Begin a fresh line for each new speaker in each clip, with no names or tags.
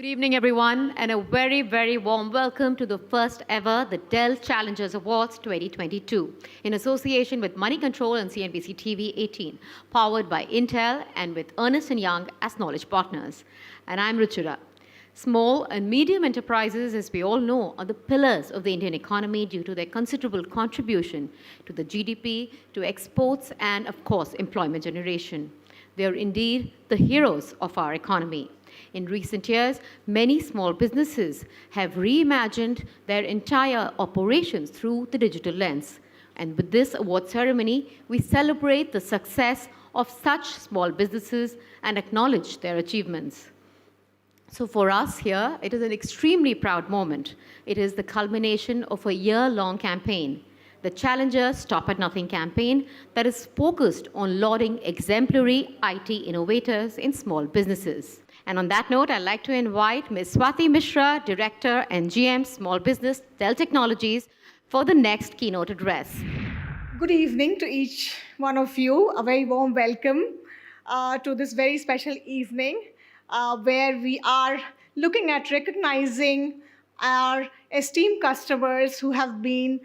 Good evening, everyone, and a very, very warm welcome to the first ever the Dell Challenges Awards 2022 in association with Money Control and CNBC-TV18, powered by Intel and with Ernst & Young as knowledge partners. And I'm Ruchira. Small and medium enterprises, as we all know, are the pillars of the Indian economy due to their considerable contribution to the GDP, to exports, and, of course, employment generation. They are indeed the heroes of our economy. In recent years, many small businesses have reimagined their entire operations through the digital lens. And with this award ceremony, we celebrate the success of such small businesses and acknowledge their achievements. So for us here, it is an extremely proud moment. It is the culmination of a year-long campaign, the Challenger Stop at Nothing campaign that is focused on lauding exemplary IT innovators in small businesses. And on that note, I'd like to invite Ms. Swati Mishra, Director and GM Small Business, Dell Technologies, for the next keynote address.
Good evening to each one of you. A very warm welcome to this very special evening where we are looking at recognizing our esteemed customers who have been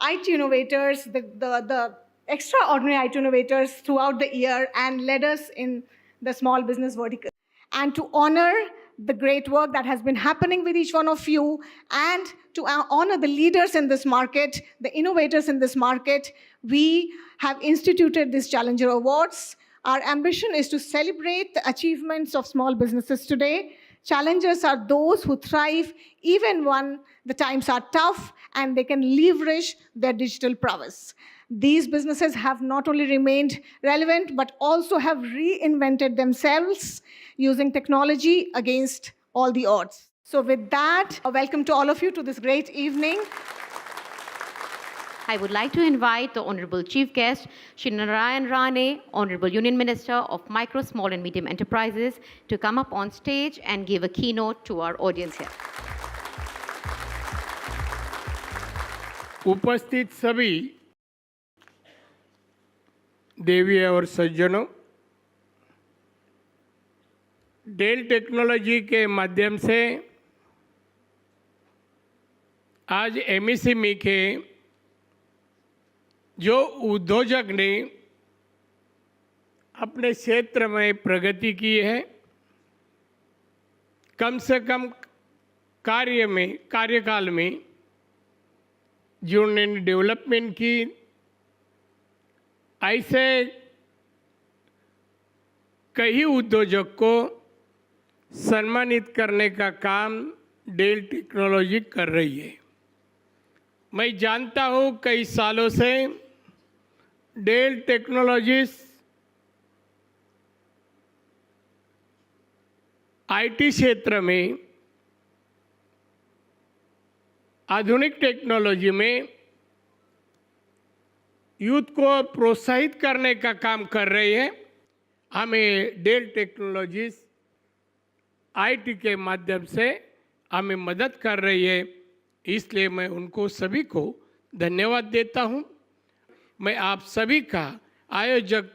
IT innovators, the extraordinary IT innovators throughout the year and led us in the small business vertical. And to honor the great work that has been happening with each one of you and to honor the leaders in this market, the innovators in this market, we have instituted these Challenger Awards. Our ambition is to celebrate the achievements of small businesses today. Challengers are those who thrive even when the times are tough and they can leverage their digital prowess. These businesses have not only remained relevant, but also have reinvented themselves using technology against all the odds. So with that, a welcome to all of you to this great evening.
I would like to invite the Honorable Chief Guest, Shri Narayan Rane, Honorable Union Minister of Micro, Small and Medium Enterprises, to come up on stage and give a keynote to our audience here.
उपस्थित सभी देवी और सज्जनों, del technology के माध्यम से आज MSME के जो उद्योजक ने अपने क्षेत्र में प्रगति की है, कम से कम कार्यकाल में जो उन्होंने डेवलपमेंट की, ऐसे कई उद्योजक को सम्मानित करने का काम डेल टेक्नोलॉजी कर रही है। मैं जानता हूँ कई सालों से डेल टेक्नोलॉजीज आईटी क्षेत्र में आधुनिक टेक्नोलॉजी में यूथ को प्रोत्साहित करने का काम कर रही है। हमें डेल टेक्नोलॉजीज आईटी के माध्यम से हमें मदद कर रही है, इसलिए मैं उनको सभी को धन्यवाद देता हूं। मैं आप सभी का आयोजक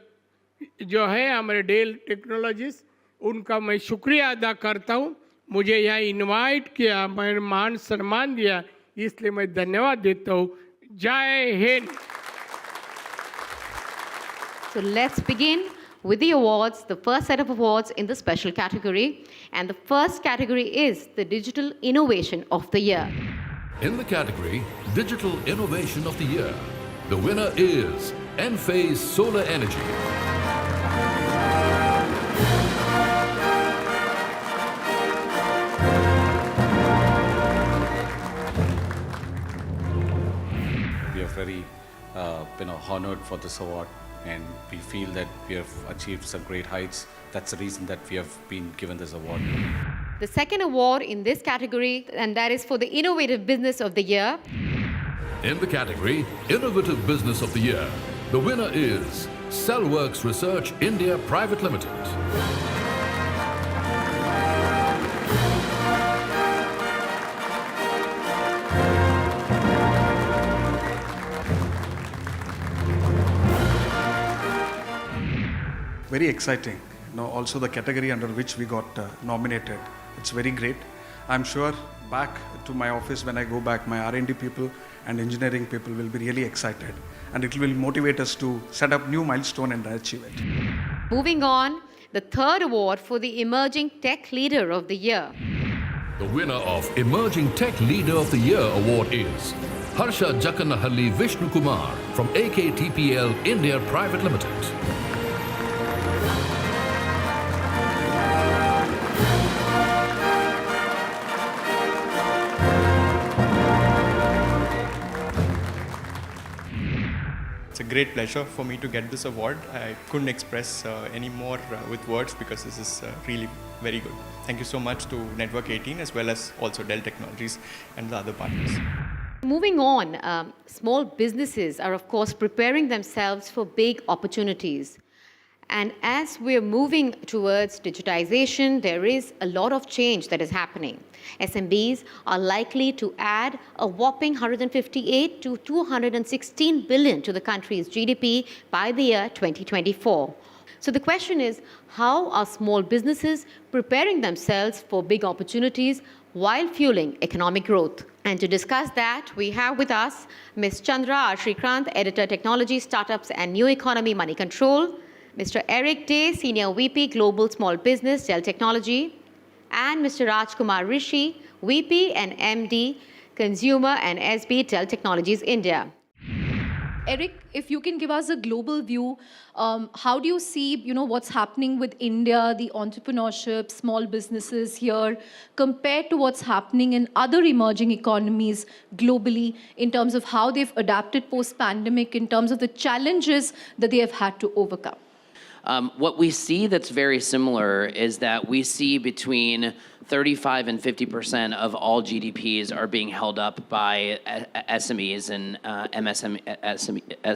जो है हमारे डेल टेक्नोलॉजीज, उनका मैं शुक्रिया अदा करता हूं। मुझे यहाँ इनवाइट किया, मैंने मान सम्मान दिया, इसलिए मैं धन्यवाद देता हूँ। जय Hind.
So let's begin with the awards, the first set of awards in the special category. And the first category is the Digital Innovation of the Year.
In the category Digital Innovation of the Year, the winner is Enphase Solar Energy.
We are very honored for this award, and we feel that we have achieved some great heights. That's the reason that we have been given this award.
The second award in this category, and that is for the Innovative Business of the Year.
In the category Innovative Business of the Year, the winner is Cellworks Research India Private Limited.
Very exciting. Also the category under which we got nominated It's very great. I'm sure back to my office when I go back, my R&D people and engineering people will be really excited, and it will motivate us to set up new milestone and achieve it.
Moving on, the third award for the Emerging Tech Leader of the Year.
The winner of Emerging Tech Leader of the Year award is Harsha Jakkanahalli Vishnu Kumar from AKTPL India Private Limited.
It's a great pleasure for me to get this award. I couldn't express any more with words because this is really very good. Thank you so much to Network 18 as well as also Dell Technologies and the other partners.
Moving on, small businesses are, of course, preparing themselves for big opportunities. And as we're moving towards digitization, there is a lot of change that is happening. SMBs are likely to add a whopping 158 to 216 billion to the country's GDP by the year 2024. So the question is, how are small businesses preparing themselves for big opportunities while fueling economic growth? And to discuss that, we have with us Ms. Chandra R. Srikrant, Editor, Technology, Startups and New Economy Money Control, Mr. Eric Day, Senior VP, Global Small Business, Dell Technology, and Mr. Rajkumar Rishi, VP and MD, Consumer and SB, Dell Technologies, India.
Eric, if you can give us a global view, how do you see, what's happening with India, the entrepreneurship, small businesses here, compared to what's happening in other emerging economies globally in terms of how they've adapted post-pandemic, in terms of the challenges that they have had to overcome?
What we see that's very similar is that we see between 35 and 50% of all GDPs are being held up by SMEs and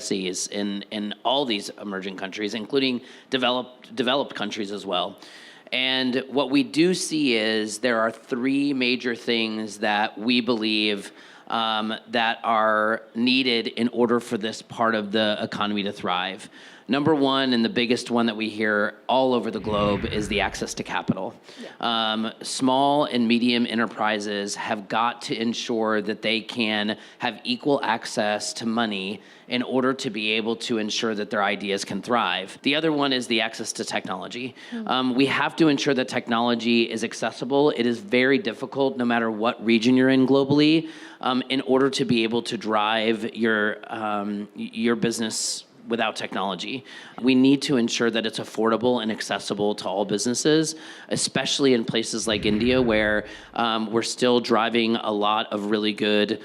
SEs in all these emerging countries, including developed countries as well. And what we do see is there are three major things that we believe that are needed in order for this part of the economy to thrive. Number one, and the biggest one that we hear all over the globe, is the access to capital. Yeah. Small and medium enterprises have got to ensure that they can have equal access to money in order to be able to ensure that their ideas can thrive. The other one is the access to technology. We have to ensure that technology is accessible. It is very difficult, no matter what region you're in globally, in order to be able to drive your business without technology. We need to ensure that it's affordable and accessible to all businesses, especially in places like India, where we're still driving a lot of really good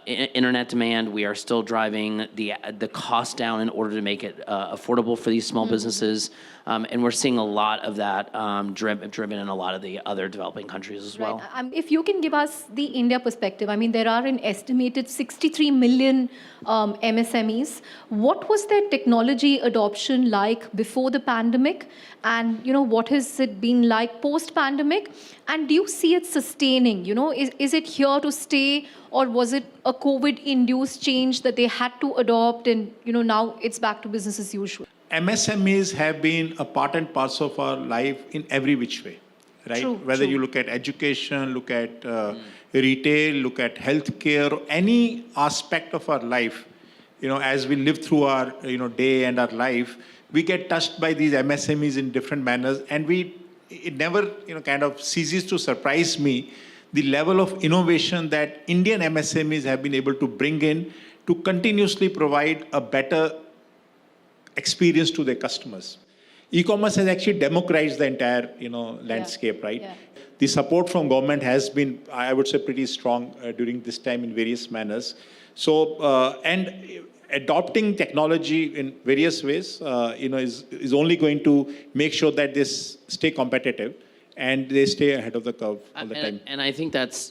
internet demand. We are still driving the cost down in order to make it affordable for these small businesses. And we're seeing a lot of that driven in a lot of the other developing countries as well.
Right. If you can give us the India perspective, I mean, there are an estimated 63 million MSMEs. What was their technology adoption like before the pandemic? And, what has it been like post-pandemic? And do you see it sustaining? Is it here to stay, or was it a COVID-induced change that they had to adopt and, now it's back to business as usual?
MSMEs have been a part and parcel of our life in every which way, right?
True,
Whether you look at education, look at retail, look at healthcare, any aspect of our life, as we live through our, day and our life, we get touched by these MSMEs in different manners, and it never, kind of ceases to surprise me the level of innovation that Indian MSMEs have been able to bring in to continuously provide a better experience to their customers. E-commerce has actually democratized the entire, landscape, right?
Yeah.
The support from government has been, I would say, pretty strong during this time in various manners. So, and adopting technology in various ways, is only going to make sure that they stay competitive and they stay ahead of the curve all the time.
And I think that's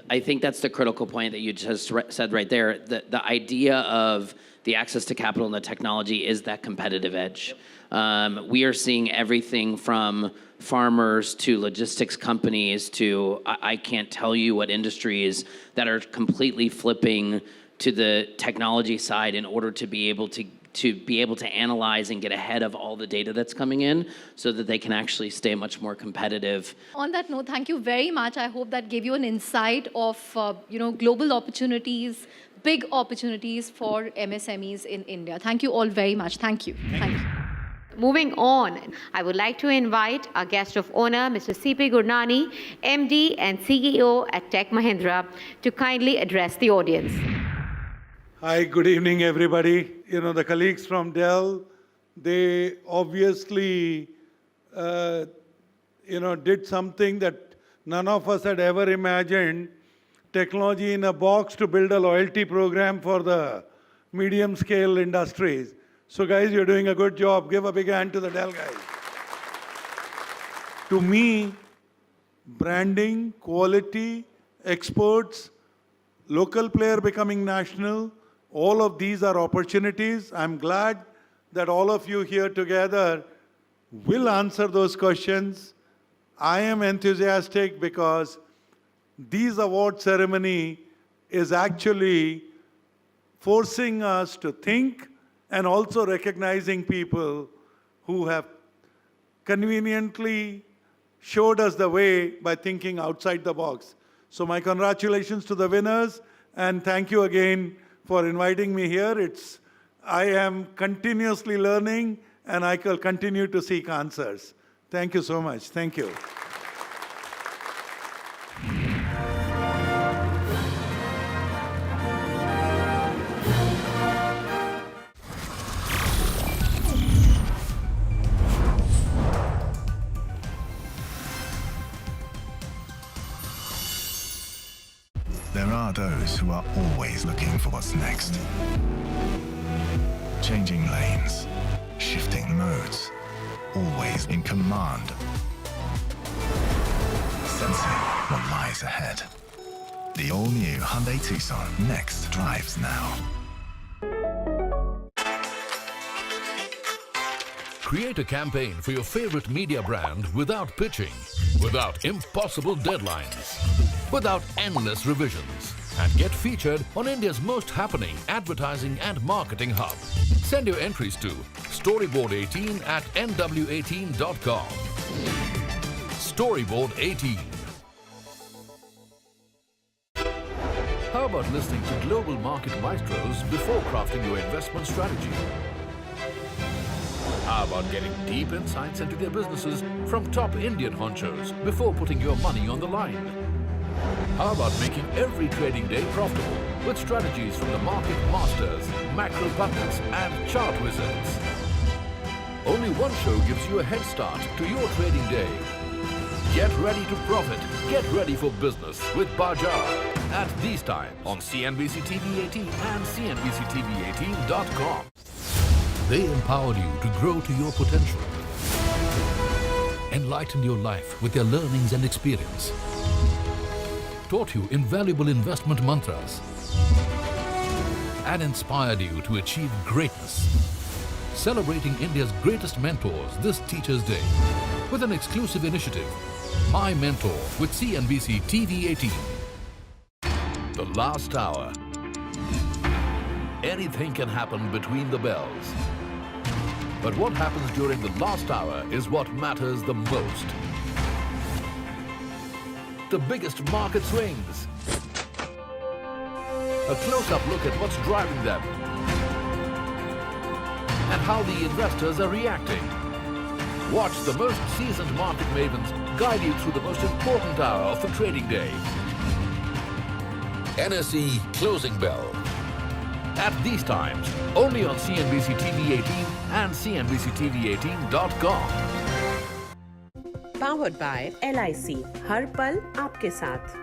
the critical point that you just said right there. The idea of the access to capital and the technology is that competitive edge. We are seeing everything from farmers to logistics companies to I can't tell you what industries that are completely flipping to the technology side in order to be able to to be able to analyze and get ahead of all the data that's coming in so that they can actually stay much more competitive.
On that note, thank you very much. I hope that gave you an insight of global opportunities, big opportunities for MSMEs in India. Thank you all very much. Thank you. Thank you.
Moving on, I would like to invite our guest of honor, Mr. C.P. Gurnani, MD and CEO at Tech Mahindra, to kindly address the audience.
Hi, good evening, everybody. The colleagues from Dell, they obviously, did something that none of us had ever imagined. Technology in a box to build a loyalty program for the medium-scale industries. So guys, you're doing a good job. Give a big hand to the Dell guys. To me, branding, quality, experts, local player becoming national, all of these are opportunities. I'm glad that all of you here together will answer those questions. I am enthusiastic because these award ceremony is actually forcing us to think and also recognizing people who have conveniently showed us the way by thinking outside the box. So my congratulations to the winners, and thank you again for inviting me here. I am continuously learning, and I will continue to seek answers. Thank you so much. Thank you.
There are those who are always looking for what's next. Changing lanes, shifting modes, always in command. Sensing what lies ahead. The all-new Hyundai Tucson Next drives now.
Create a campaign for your favorite media brand without pitching, without impossible deadlines, without endless revisions, and get featured on India's most happening advertising and marketing hub. Send your entries to storyboard18@nw18.com. Storyboard18. How about listening to global market maestros before crafting your investment strategy? How about getting deep insights into their businesses from top Indian honchos before putting your money on the line? How about making every trading day profitable with strategies from the market masters, macro pundits, and chart wizards? Only one show gives you a head start to your trading day. Get ready to profit. Get ready for business with Bajar at these times on CNBC-TV18 and CNBC-TV18.com. They empowered you to grow to your potential. Enlightened your life with their learnings and experience. Taught you invaluable investment mantras. And inspired you to achieve greatness. Celebrating India's greatest mentors this Teachers' Day with an exclusive initiative, My Mentor with CNBC-TV18. The last hour. Anything can happen between the bells. But what happens during the last hour is what matters the most. The biggest market swings. A close-up look at what's driving them. And how the investors are reacting. Watch the most seasoned market mavens guide you through the most important hour of the trading day. NSE Closing Bell. At these times, only on CNBC-TV18 and CNBC-TV18.com.
Powered by LIC. हर पल आपके साथ.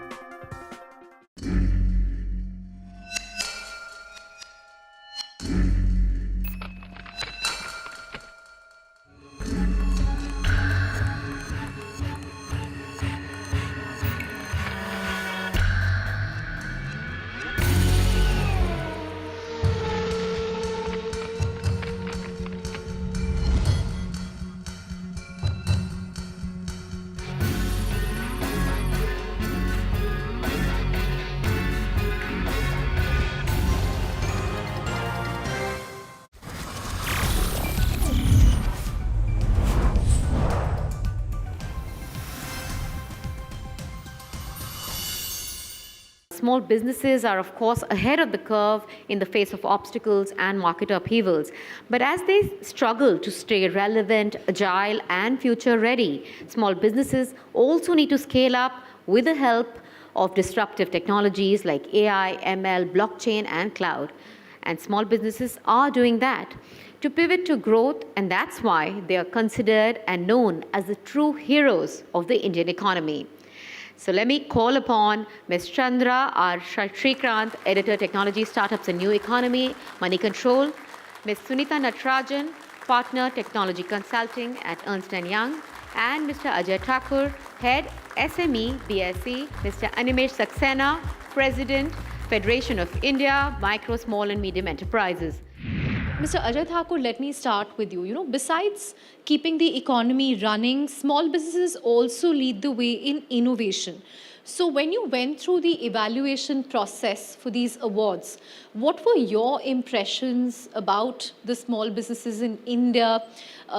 Small businesses are, of course, ahead of the curve in the face of obstacles and market upheavals. But as they struggle to stay relevant, agile, and future ready, small businesses also need to scale up with the help of disruptive technologies like AI, ML, blockchain, and cloud. And small businesses are doing that to pivot to growth, and that's why they are considered and known as the true heroes of the Indian economy. So let me call upon Ms. Chandra R. Srikrant, Editor, Technology, Startups and New Economy, Money Control, Ms. Sunita Natarajan, Partner, Technology Consulting at Ernst & Young, and Mr. Ajay Thakur, Head, SME, BSc, Mr. Animesh Saxena, President, Federation of India, Micro, Small and Medium Enterprises.
Mr. Ajay Thakur, let me start with you. You know, besides keeping the economy running, small businesses also lead the way in innovation. So when you went through the evaluation process for these awards, what were your impressions about the small businesses in India,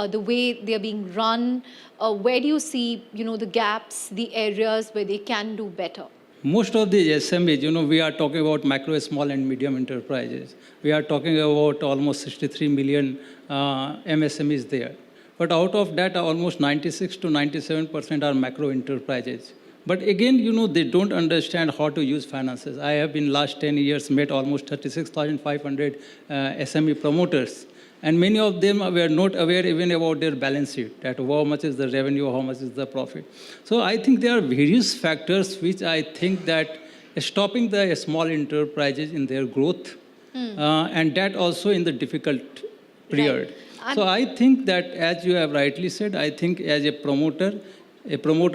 the way they're being run? Where do you see, the gaps, the areas where they can do better?
Most of the SMEs, we are talking about micro, small and medium enterprises. We are talking about almost 63 million MSMEs there. But out of that, almost 96 to 97% are macro enterprises. But again, they don't understand how to use finances. I have been last 10 years met almost 36,500 SME promoters. And many of them were not aware even about their balance sheet, that how much is the revenue, how much is the profit. So I think there are various factors which I think that stopping the small enterprises in their growth, and that also in the difficult period. Right. So I think that, as you have rightly said, I think as a promoter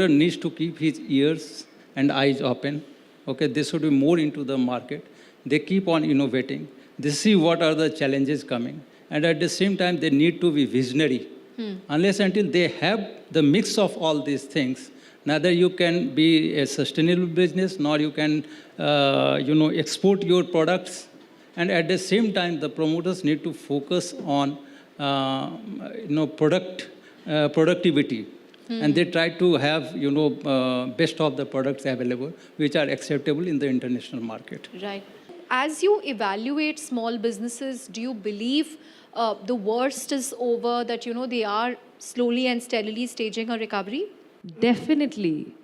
needs to keep his ears and eyes open. Okay, they should be more into the market. They keep on innovating. They see what are the challenges coming. And at the same time, they need to be visionary. Unless until they have the mix of all these things, neither you can be a sustainable business, nor you can, export your products. And at the same time, the promoters need to focus on, productivity. And they try to have, best of the products available, which are acceptable in the international market.
Right. As you evaluate small businesses, do you believe the worst is over, that, they are slowly and steadily staging a recovery?
Definitely.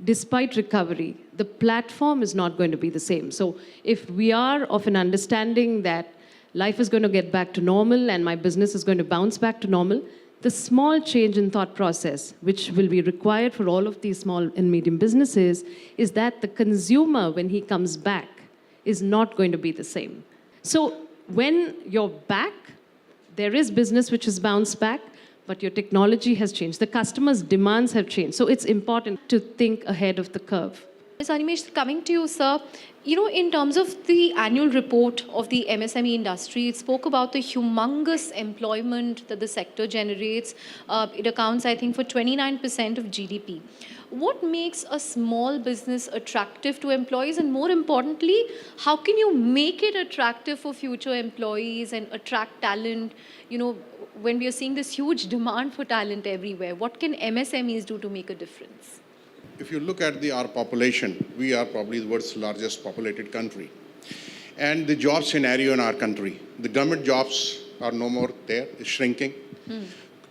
Despite recovery, the platform is not going to be the same. So if we are of an understanding that life is going to get back to normal and my business is going to bounce back to normal, the small change in thought process, which will be required for all of these small and medium businesses, is that the consumer, when he comes back, is not going to be the same. So when you're back, there is business which has bounced back, but your technology has changed. The customer's demands have changed. So it's important to think ahead of the curve.
Ms. Animesh, coming to you, sir, in terms of the annual report of the MSME industry, it spoke about the humongous employment that the sector generates. It accounts, I think, for 29% of GDP. What makes a small business attractive to employees? And more importantly, how can you make it attractive for future employees and attract talent? When we are seeing this huge demand for talent everywhere, what can MSMEs do to make a difference?
If you look at our population, we are probably the world's largest populated country. And the job scenario in our country, the government jobs are no more there, it's shrinking.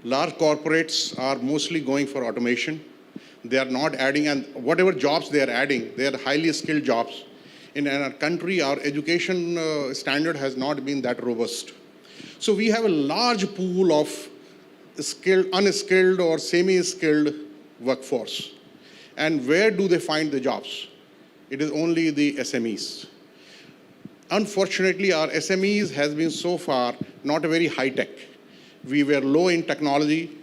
Large corporates are mostly going for automation. They are not adding, and whatever jobs they are adding, they are highly skilled jobs. In our country, our education standard has not been that robust. So we have a large pool of skilled, unskilled or semi-skilled workforce. And where do they find the jobs? It is only the SMEs. Unfortunately, our SMEs has been so far not very high-tech. We were low in technology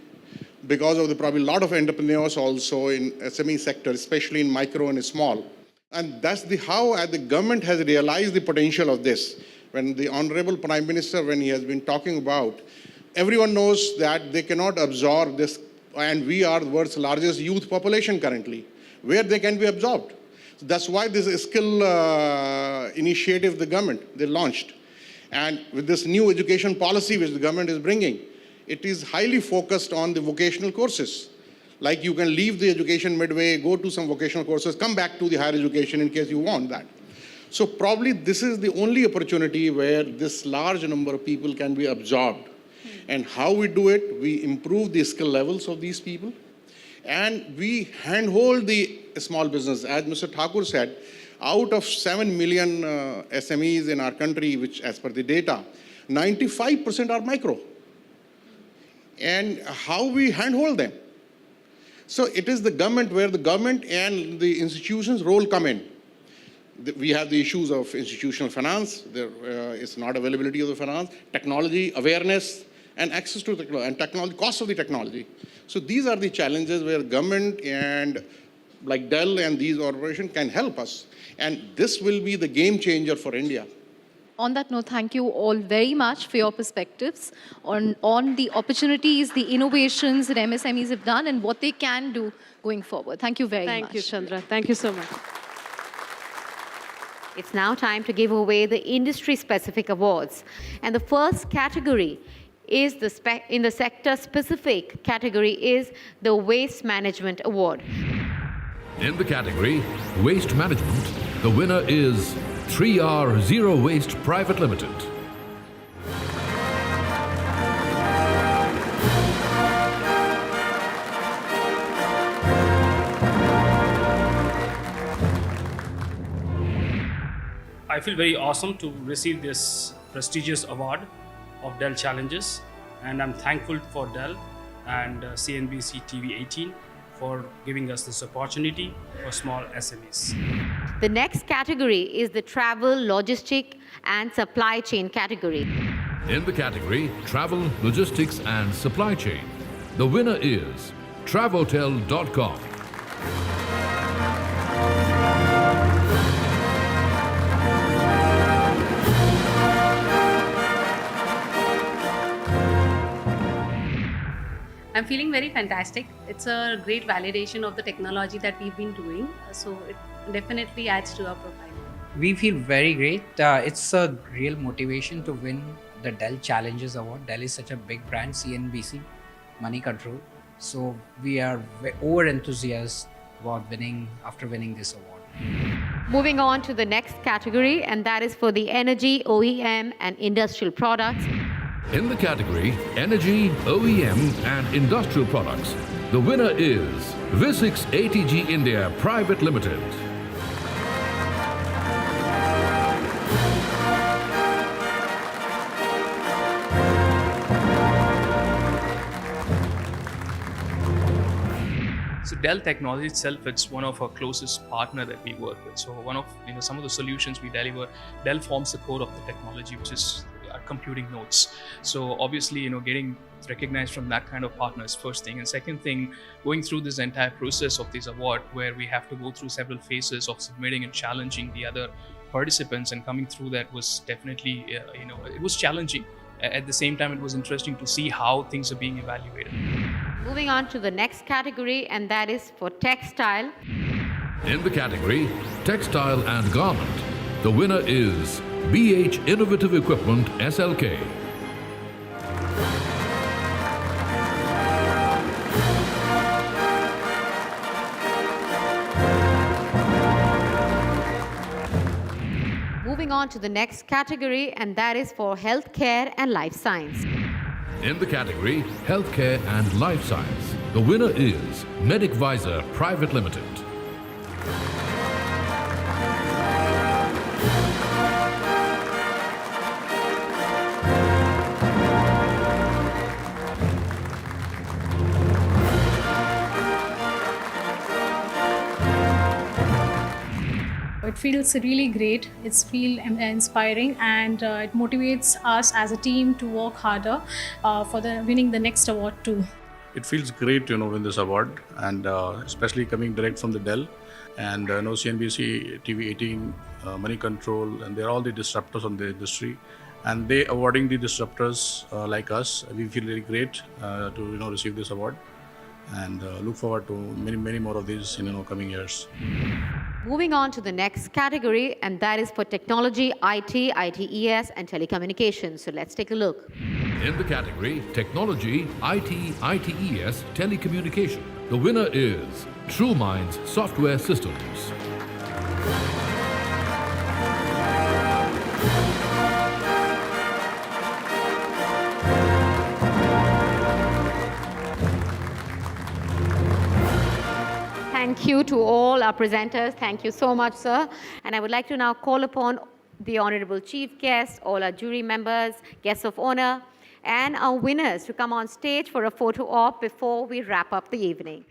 because of probably a lot of entrepreneurs also in SME sector, especially in micro and small. And that's how the government has realized the potential of this. When the Honorable Prime Minister, when he has been talking about, everyone knows that they cannot absorb this, and we are the world's largest youth population currently, where they can be absorbed. So that's why this skill initiative the government, they launched. And with this new education policy which the government is bringing, it is highly focused on the vocational courses. Like you can leave the education midway, go to some vocational courses, come back to the higher education in case you want that. So probably this is the only opportunity where this large number of people can be absorbed. And how we do it, we improve the skill levels of these people, and we handhold the small business. As Mr. Thakur said, out of 7 million SMEs in our country, which as per the data, 95% are micro. And how we handhold them. So it is the government where the government and the institutions' role come in. We have the issues of institutional finance, there is not availability of the finance, technology, awareness, and access to technology, and technology, cost of the technology. So these are the challenges where government and like Dell and these organizations can help us. And this will be the game changer for India.
On that note, thank you all very much for your perspectives on the opportunities, the innovations that MSMEs have done and what they can do going forward. Thank you very much.
Thank you, Chandra. Thank you so much.
It's now time to give away the industry-specific awards. And the first category is in the sector-specific category is the Waste Management Award.
In the category Waste Management, the winner is 3R Zero Waste Private Limited.
I feel very awesome to receive this prestigious award of Dell Challenges, and I'm thankful for Dell and CNBC-TV18 for giving us this opportunity for small SMEs.
The next category is the Travel, Logistic and Supply Chain category.
In the category Travel, Logistics and Supply Chain, the winner is Traveltel.com.
I'm feeling very fantastic. It's a great validation of the technology that we've been doing. So it definitely adds to our profile.
We feel very great. It's a real motivation to win the Dell Challenges Award. Dell is such a big brand, CNBC, Money Control. So we are over enthusiastic about winning this award.
Moving on to the next category, and that is for the Energy, OEM and Industrial Products.
In the category Energy, OEM and Industrial Products, the winner is Visix ATG India Private Limited.
So Dell Technology itself, it's one of our closest partner that we work with. So one of some of the solutions we deliver, Dell forms the core of the technology, which is our computing nodes. So obviously, getting recognized from that kind of partner is first thing. And second thing, going through this entire process of this award, where we have to go through several phases of submitting and challenging the other participants, and coming through that was definitely, it was challenging. At the same time, it was interesting to see how things are being evaluated.
Moving on to the next category, and that is for Textile.
In the category Textile and Garment, the winner is BH Innovative Equipment SLK.
Moving on to the next category, and that is for Healthcare and Life Science.
In the category Healthcare and Life Science, the winner is MedicVisor Private Limited.
It feels really great. It's inspiring, and it motivates us as a team to work harder for winning the next award too.
It feels great to win this award, and especially coming direct from the Dell and CNBC TV18, Money Control, and they're all the disruptors on the industry, and they awarding the disruptors like us. We feel really great to receive this award, and look forward to many more of these in coming years.
Moving on to the next category, and that is for Technology, IT, ITES and Telecommunications. So let's take a look.
In the category Technology, IT, ITES, Telecommunication, The winner is True Minds Software Systems.
Thank you to all our presenters. Thank you so much, sir. And I would like to now call upon the Honorable Chief Guest, all our jury members, guests of honor, and our winners to come on stage for a photo op before we wrap up the evening.